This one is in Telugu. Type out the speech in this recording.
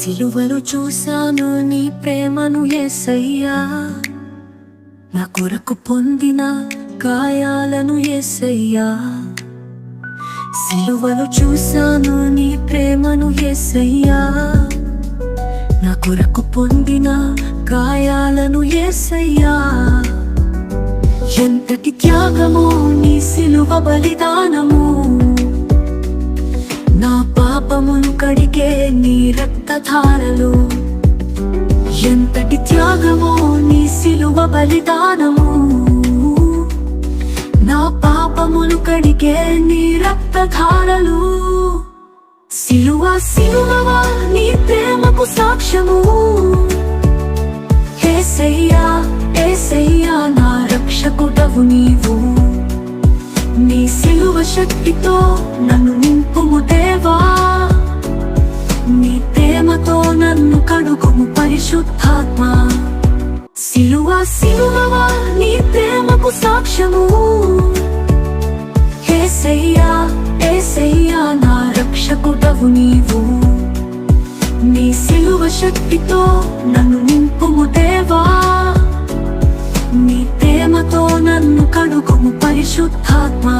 సిలువలో చూశాను నీ ప్రేమను యేసయ్యా, నా కొరకు పొందిన గాయాలను యేసయ్యా. సిలువలో చూశాను నీ ప్రేమను యేసయ్యా, నా కొరకు పొందిన గాయాలను యేసయ్యా. ఎంతటి త్యాగము నీ సిలువ బలిదానము, నా పాపమును కడిగే నీ రక్తధారలు. ఎంతటి త్యాగము నీ సిలువ బలిదానము, నా పాపమును కడిగే నీ రక్తధారలు. సిలువ సిలువవా నీ ప్రేమకు సాక్ష్యము, యేసయ్యా యేసయ్యా నా రక్షకుడవు నీవు. నీ సిలువ శక్తితో నన్ను నింపుము దేవా, నీ ప్రేమతో నన్ను కడుగుము పరిశుద్ధాత్మా. సిలువ సిలువవా నీ ప్రేమకు సాక్ష్యము, యేసయ్యా యేసయ్యా నా రక్షకుడవు నీవు. నీ సిలువ శక్తితో నన్ను నింపుము దేవా, నీ ప్రేమతో నన్ను కడుగుము పరిశుద్ధాత్మా.